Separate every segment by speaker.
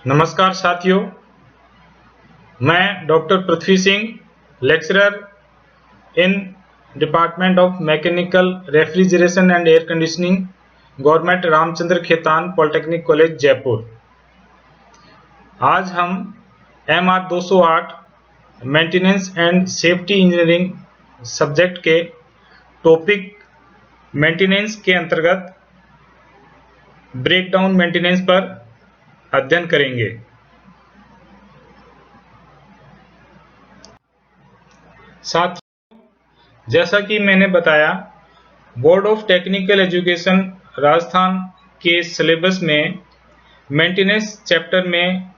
Speaker 1: नमस्कार साथियों, मैं doctor Prithvi Singh, lecturer in department of mechanical refrigeration and air conditioning, government Ramchandra Khetan polytechnic college Jaipur. आज हम MR 208 maintenance and safety engineering subject के topic maintenance के अंतर्गत ब्रेकडाउन मेंटेनेंस पर अध्ययन करेंगे। साथियों, जैसा कि मैंने बताया, board of technical education Rajasthan के सिलेबस में मेंटेनेंस चैप्टर में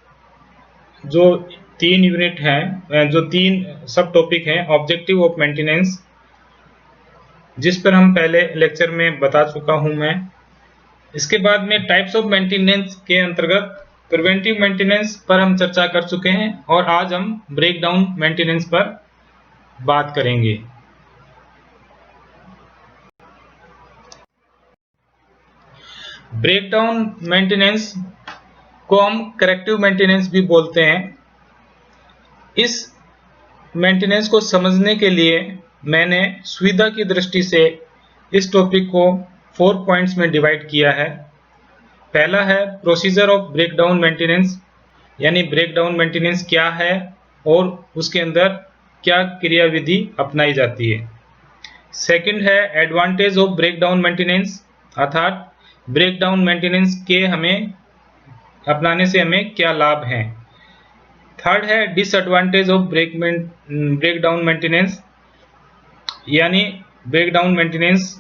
Speaker 1: जो 3 यूनिट हैं, जो 3 सब टॉपिक हैं, ऑब्जेक्टिव ऑफ मेंटेनेंस, जिस पर हम पहले लेक्चर में बता चुका हूं मैं। इसके बाद में टाइप्स ऑफ मेंटेनेंस के अंतर्गत प्रिवेंटिव मेंटेनेंस पर हम चर्चा कर चुके हैं और आज हम ब्रेकडाउन मेंटेनेंस पर बात करेंगे। ब्रेकडाउन मेंटेनेंस को हम करेक्टिव मेंटेनेंस भी बोलते हैं। इस मेंटेनेंस को समझने के लिए मैंने सुविधा की दृष्टि से इस टॉपिक को 4 पॉइंट्स में डिवाइड किया है। पहला है प्रोसीजर ऑफ ब्रेकडाउन मेंटेनेंस, यानी ब्रेकडाउन मेंटेनेंस क्या है और उसके अंदर क्या क्रियाविधि अपनाई जाती है। सेकंड है एडवांटेज ऑफ ब्रेकडाउन मेंटेनेंस, अर्थात ब्रेकडाउन मेंटेनेंस के हमें अपनाने से हमें क्या लाभ हैं। थर्ड है डिसएडवांटेज ऑफ ब्रेकडाउन मेंटेनेंस, यानी ब्रेकडाउन मेंटेनेंस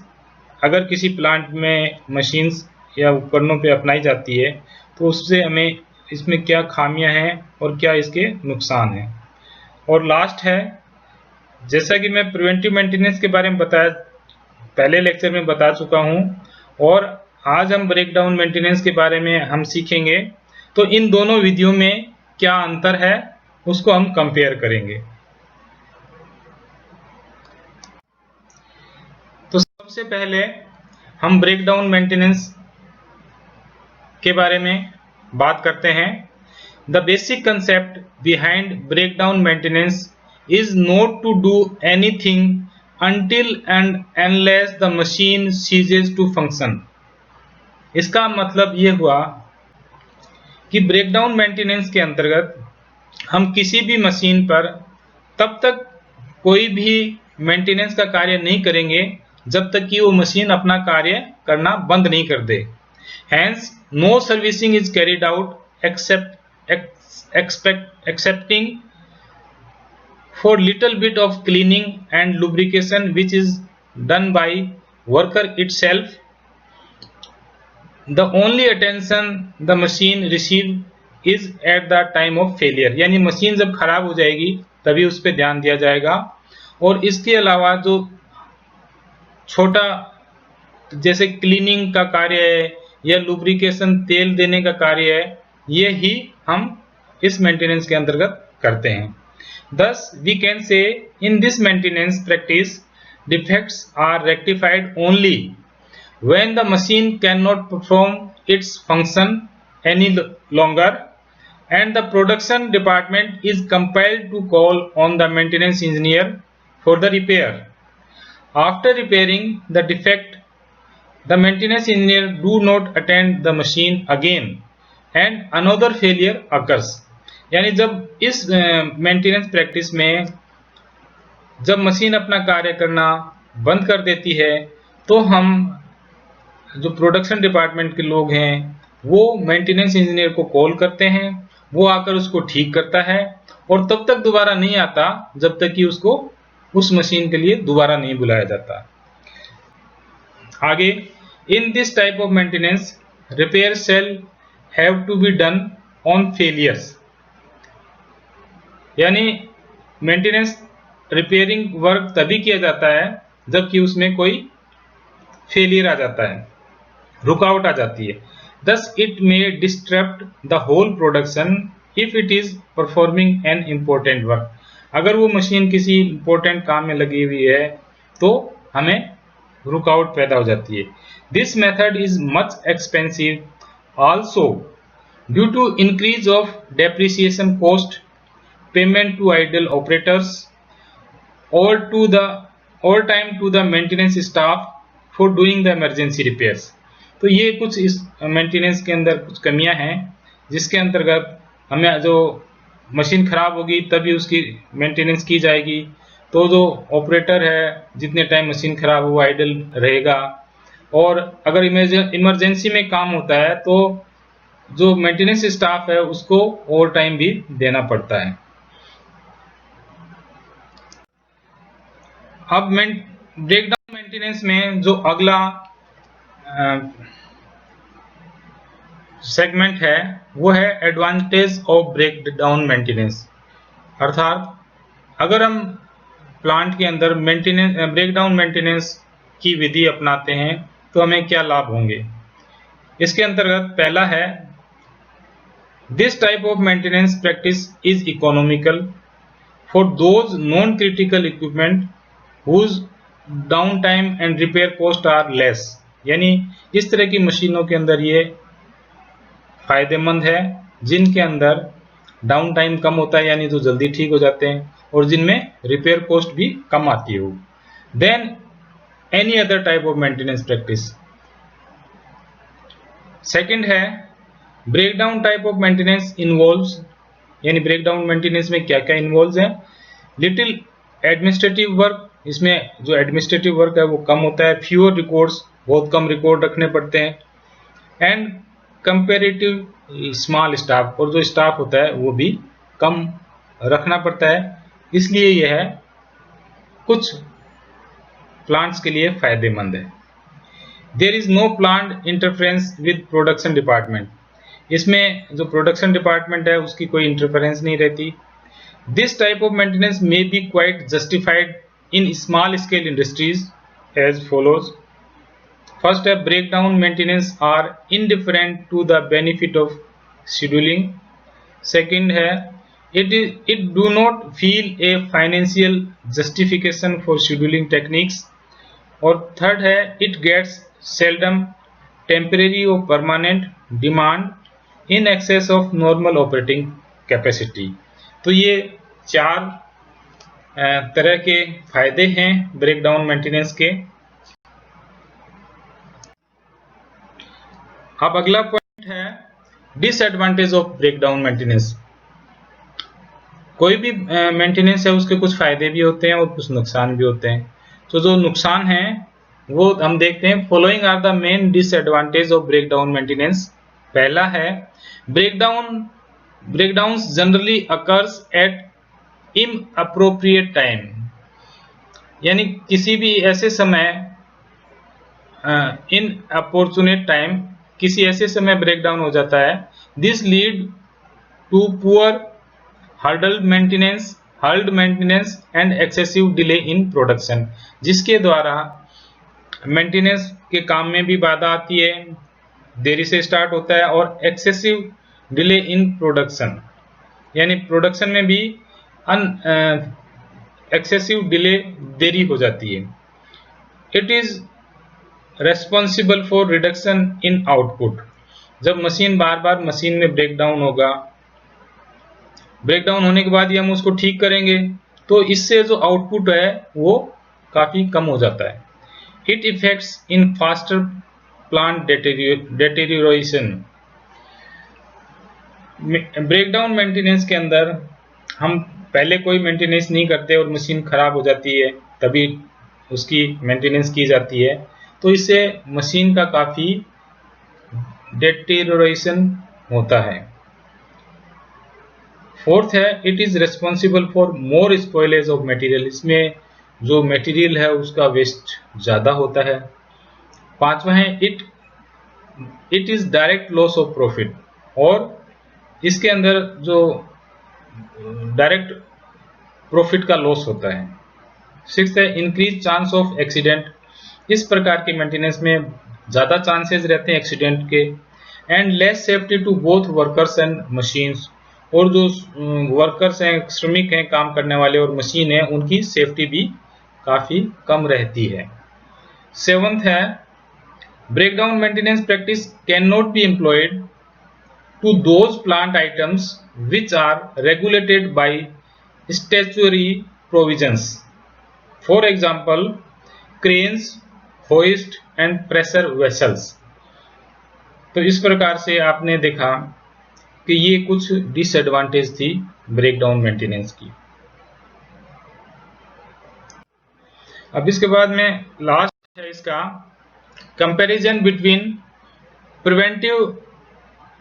Speaker 1: अगर किसी प्लांट में मशीन्स या उपकरणों पे अपनाई जाती है तो उससे हमें इसमें क्या खामियां हैं और क्या इसके नुकसान हैं। और लास्ट है, जैसा कि मैं प्रिवेंटिव मेंटेनेंस के बारे में बताया, पहले लेक्चर में बता चुका हूं, और आज हम ब्रेकडाउन मेंटेनेंस के बारे में हम सीखेंगे। तो इन दोनों विधियों में क्या अंतर है उसको हम कंपेयर करेंगे। तो सबसे पहले हम ब्रेकडाउन मेंटेनेंस के बारे में बात करते हैं। The basic concept behind breakdown maintenance is not to do anything until and unless the machine ceases to function। इसका मतलब ये हुआ कि ब्रेकडाउन मेंटेनेंस के अंतर्गत हम किसी भी मशीन पर तब तक कोई भी मेंटेनेंस का कार्य नहीं करेंगे जब तक कि वो मशीन अपना कार्य करना बंद नहीं कर दे। Hence, no servicing is carried out excepting for little bit of cleaning and lubrication which is done by worker itself. The only attention the machine receive is at the time of failure, यानी machine जब खराब हो जाएगी तभी उस पर ध्यान दिया जाएगा। और इसके अलावा जो छोटा जैसे क्लीनिंग का कार्य है या लुब्रिकेशन तेल देने का कार्य है, ये ही हम इस मेंटेनेंस के अंतर्गत करते हैं। Thus, we can say in this maintenance practice, defects are rectified only when the machine cannot perform its function any longer, and the production department is compelled to call on the maintenance engineer for the repair. After repairing the defect, the maintenance engineer do not attend the machine again, and another failure occurs। यानी जब इस maintenance practice में जब machine अपना कार्य करना बंद कर देती है तो हम जो प्रोडक्शन डिपार्टमेंट के लोग हैं वो मेंटेनेंस इंजीनियर को कॉल करते हैं, वो आकर उसको ठीक करता है और तब तक दोबारा नहीं आता जब तक कि उसको उस मशीन के लिए दोबारा नहीं बुलाया जाता। आगे, in this type of maintenance repair shall have to be done on failures, यानी मेंटेनेंस रिपेयरिंग वर्क तभी किया जाता है जबकि उसमें कोई फेलियर आ जाता है, रुकावट आ जाती है। Thus it may disrupt the whole production if it is performing an important work। अगर वो मशीन किसी इंपॉर्टेंट काम में लगी हुई है तो हमें रुकावट पैदा हो जाती है। This method is much expensive also due to increase of depreciation cost, payment to idle operators और time to the maintenance staff for doing the emergency repairs. तो ये कुछ इस मेंटेनेंस के अंदर कुछ कमियां हैं जिसके अंतर्गत हमें जो मशीन खराब होगी तभी उसकी मेंटेनेंस की जाएगी, तो जो ऑपरेटर है जितने टाइम मशीन खराब हो आइडल रहेगा, और अगर इमरजेंसी में काम होता है तो जो मेंटेनेंस स्टाफ है उसको ओवर टाइम भी देना पड़ता है। अब ब्रेकडाउन मेंटेनेंस में जो अगला सेगमेंट है वो है एडवांटेज ऑफ ब्रेकडाउन मेंटेनेंस। अर्थात अगर हम प्लांट के अंदर ब्रेकडाउन मेंटेनेंस की विधि अपनाते हैं तो हमें क्या लाभ होंगे। इसके अंतर्गत पहला है, this type of maintenance practice is economical for those non critical equipment whose down time and repair cost are less. यानी इस तरह की मशीनों के अंदर ये फायदेमंद है जिनके अंदर डाउन टाइम कम होता है, यानी तो जल्दी ठीक हो जाते हैं, और जिनमें रिपेयर कॉस्ट भी कम आती हो then any other type of maintenance practice. Second है, breakdown type of maintenance involves, यानी ब्रेकडाउन मेंटेनेंस में क्या क्या इन्वॉल्व्स है, लिटिल एडमिनिस्ट्रेटिव वर्क, इसमें जो एडमिनिस्ट्रेटिव वर्क है वो कम होता है, फ्यूअर रिकॉर्ड्स, बहुत कम रिकॉर्ड रखने पड़ते हैं, एंड कंपेरेटिव स्मॉल स्टाफ, और जो स्टाफ होता है वो भी कम रखना पड़ता है, इसलिए यह है कुछ प्लांट्स के लिए फायदेमंद है। There is no plant interference with production department, इसमें जो प्रोडक्शन डिपार्टमेंट है उसकी कोई इंटरफेरेंस नहीं रहती। This type of maintenance may be quite justified in small scale industries as follows. First है, breakdown maintenance are indifferent to the benefit of scheduling. Second है, it do not feel a financial justification for scheduling techniques। और third है, it gets seldom temporary or permanent demand in excess of normal operating capacity। तो ये चार तरह के फायदे हैं ब्रेकडाउन मेंटेनेंस के। अब अगला पॉइंट है डिसएडवांटेज ऑफ ब्रेकडाउन मेंटेनेंस। कोई भी मेंटेनेंस है उसके कुछ फायदे भी होते हैं और कुछ नुकसान भी होते हैं। तो जो नुकसान हैं वो हम देखते हैं। Following are the main disadvantage of breakdown maintenance. पहला है, breakdowns generally occurs at inappropriate time, यानी किसी भी ऐसे समय, इनअपॉर्चुनेट टाइम, किसी ऐसे समय ब्रेकडाउन हो जाता है। This lead to poor hurried maintenance and excessive delay in production, जिसके द्वारा मेंटेनेंस के काम में भी बाधा आती है, देरी से स्टार्ट होता है, और एक्सेसिव डिले इन प्रोडक्शन, यानी प्रोडक्शन में भी एक्सेसिव डिले, देरी हो जाती है। It is responsible for reduction in output. जब मशीन बार बार मशीन में ब्रेकडाउन होगा, ब्रेकडाउन होने के बाद ही हम उसको ठीक करेंगे तो इससे जो आउटपुट है वो काफी कम हो जाता है। It effects in faster plant deterioration. Breakdown maintenance के अंदर हम पहले कोई मेंटेनेंस नहीं करते और मशीन खराब हो जाती है तभी उसकी मेंटेनेंस की जाती है, तो इससे मशीन का काफी डेटेरियोरेशन होता है। फोर्थ है, it is responsible for more spoilage of material. इसमें जो मटेरियल है उसका वेस्ट ज्यादा होता है। पांचवा है, it is direct loss of profit, और इसके अंदर जो डायरेक्ट प्रॉफिट का लॉस होता है। सिक्स्थ है, इंक्रीज चांस ऑफ एक्सीडेंट। इस प्रकार के मेंटेनेंस में ज्यादा चांसेस रहते हैं एक्सीडेंट के। And less safety to both workers and machines, और जो वर्कर्स हैं, श्रमिक हैं, काम करने वाले, और मशीन है, उनकी सेफ्टी भी काफी कम रहती है। सेवंथ है, breakdown maintenance practice can not be employed to those plant items which are regulated by statutory provisions. For example, cranes, hoist and pressure vessels. तो इस प्रकार से आपने देखा कि ये कुछ डिसएडवांटेज थी ब्रेकडाउन मेंटेनेंस की। अब इसके बाद में लास्ट है इसका comparison between preventive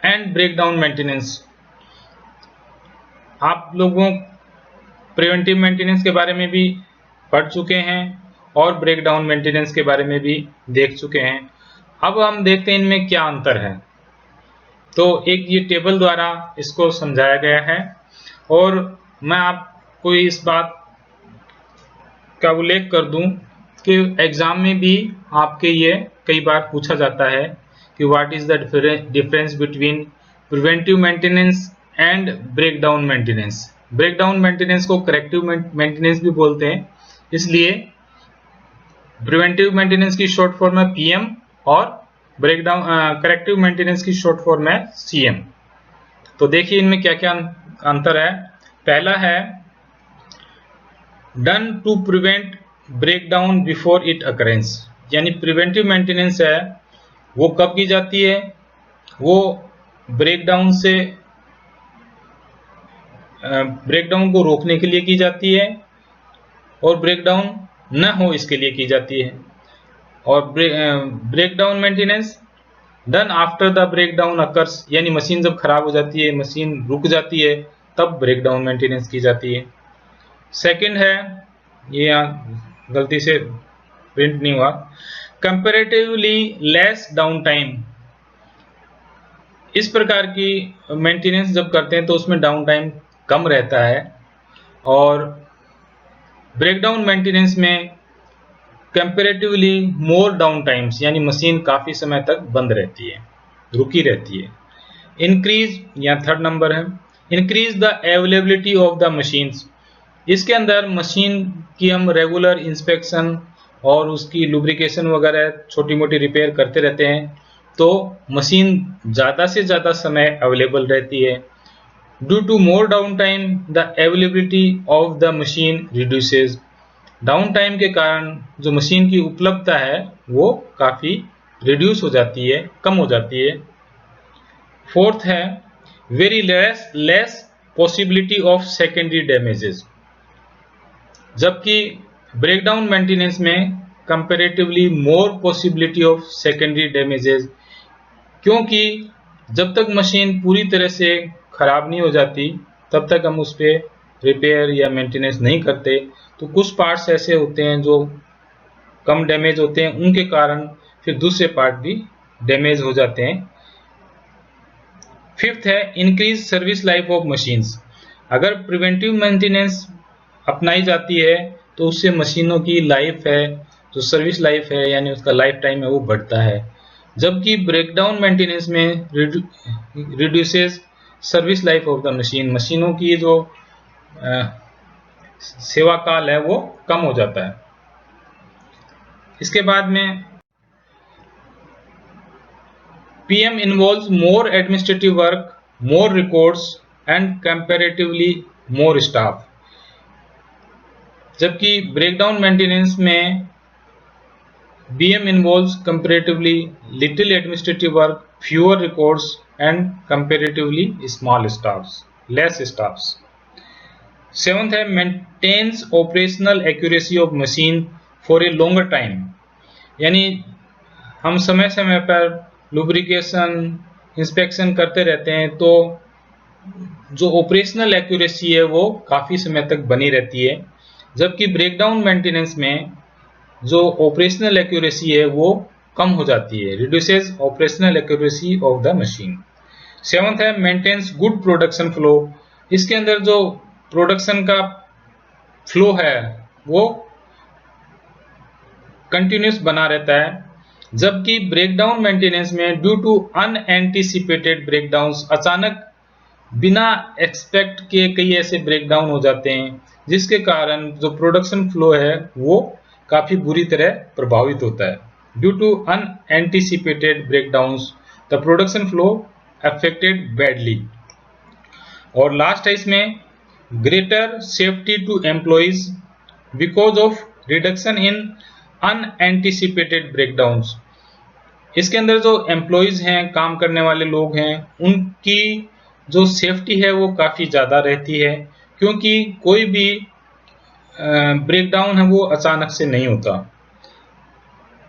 Speaker 1: and breakdown maintenance. आप लोगों प्रिवेंटिव मेंटेनेंस के बारे में भी पढ़ चुके हैं और ब्रेकडाउन मेंटेनेंस के बारे में भी देख चुके हैं। अब हम देखते हैं इनमें क्या अंतर है। तो एक ये टेबल द्वारा इसको समझाया गया है और मैं आपको इस बात का उल्लेख कर दूं कि एग्जाम में भी आपके ये कई बार पूछा जाता है कि what is the difference between preventive maintenance and breakdown maintenance. Breakdown maintenance को करेक्टिव मेंटेनेंस भी बोलते हैं, इसलिए प्रिवेंटिव मेंटेनेंस की शॉर्ट फॉर्म है पीएम और ब्रेकडाउन करेक्टिव मेंटेनेंस की शॉर्ट फॉर्म है सीएम। तो देखिए इनमें क्या क्या अंतर है। पहला है done to prevent breakdown before it occurrence, यानी प्रिवेंटिव मेंटेनेंस है वो कब की जाती है, वो ब्रेकडाउन को रोकने के लिए की जाती है और ब्रेकडाउन न हो इसके लिए की जाती है। और breakdown maintenance done after the breakdown occurs, यानी मशीन जब खराब हो जाती है, मशीन रुक जाती है, तब ब्रेकडाउन मेंटेनेंस की जाती है। सेकंड है, ये यहाँ गलती से प्रिंट नहीं हुआ, कंपैरेटिवली लेस डाउन टाइम। इस प्रकार की मेंटेनेंस जब करते हैं तो उसमें डाउन टाइम कम रहता है। और ब्रेकडाउन मेंटेनेंस में कंपैरेटिवली मोर डाउन टाइम्स, यानी मशीन काफी समय तक बंद रहती है, रुकी रहती है। इंक्रीज, यहाँ थर्ड नंबर है, increase the availability of the machines. इसके अंदर मशीन की हम रेगुलर इंस्पेक्शन और उसकी लुब्रिकेशन वगैरह छोटी मोटी रिपेयर करते रहते हैं, तो मशीन ज़्यादा से ज़्यादा समय अवेलेबल रहती है। Due to more down time the availability of the machine reduces. Down time के कारण जो मशीन की उपलब्धता है वो काफ़ी रिड्यूस हो जाती है, कम हो जाती है। फोर्थ है very less possibility of secondary damages, जबकि ब्रेकडाउन मेंटेनेंस में comparatively more possibility of secondary damages, क्योंकि जब तक मशीन पूरी तरह से खराब नहीं हो जाती तब तक हम उस पर रिपेयर या मेंटेनेंस नहीं करते। तो कुछ पार्ट्स ऐसे होते हैं जो कम डैमेज होते हैं, उनके कारण फिर दूसरे पार्ट भी डैमेज हो जाते हैं। फिफ्थ है increase service life of machines. अगर प्रिवेंटिव मेंटेनेंस अपनाई जाती है तो उससे मशीनों की लाइफ है, जो सर्विस लाइफ है यानी उसका लाइफ टाइम है वो बढ़ता है। जबकि ब्रेकडाउन मेंटेनेंस में reduces service life of the machine, मशीनों की जो सेवा काल है वो कम हो जाता है। इसके बाद में PM involves more administrative work, more records and comparatively more staff. जबकि ब्रेकडाउन मेंटेनेंस में BM involves comparatively little administrative work, fewer records and comparatively small staffs, less staffs. Seventh है maintains operational accuracy of machine for a longer time, यानी हम समय समय पर lubrication inspection करते रहते हैं तो जो ऑपरेशनल एक्यूरेसी है वो काफ़ी समय तक बनी रहती है। जबकि ब्रेकडाउन मेंटेनेंस में जो ऑपरेशनल एक्यूरेसी है वो कम हो जाती है, reduces operational accuracy of the machine. Seventh है मेंटेन्स गुड प्रोडक्शन फ्लो। इसके अंदर जो प्रोडक्शन का फ्लो है वो कंटिन्यूस बना रहता है। जबकि ब्रेकडाउन मेंटेनेंस में ड्यू टू अनएंटिसिपेटेड ब्रेकडाउन्स, अचानक बिना एक्सपेक्ट के कई ऐसे ब्रेकडाउन हो जाते हैं जिसके कारण जो प्रोडक्शन फ्लो है वो काफ़ी बुरी तरह प्रभावित होता है। Due to unanticipated breakdowns the production flow affected badly। और लास्ट है इसमें greater safety to employees because of reduction in unanticipated breakdowns. इसके अंदर जो एम्प्लॉइज हैं, काम करने वाले लोग हैं, उनकी जो सेफ्टी है वो काफ़ी ज़्यादा रहती है, क्योंकि कोई भी ब्रेकडाउन है वो अचानक से नहीं होता।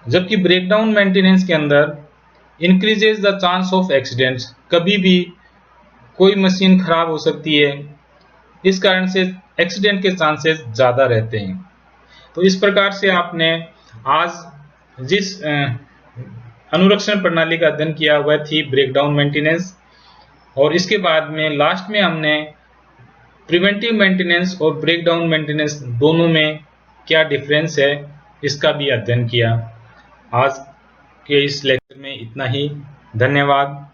Speaker 1: जबकि ब्रेकडाउन मेंटेनेंस के अंदर increases the chance of accidents, कभी भी कोई मशीन खराब हो सकती है, इस कारण से एक्सीडेंट के चांसेस ज़्यादा रहते हैं। तो इस प्रकार से आपने आज जिस अनुरक्षण प्रणाली का अध्ययन किया वह थी ब्रेकडाउन मेंटेनेंस, और इसके बाद में लास्ट में हमने प्रिवेंटिव मेंटेनेंस और ब्रेकडाउन मेंटेनेंस दोनों में क्या डिफरेंस है इसका भी अध्ययन किया। आज के इस लेक्चर में इतना ही। धन्यवाद।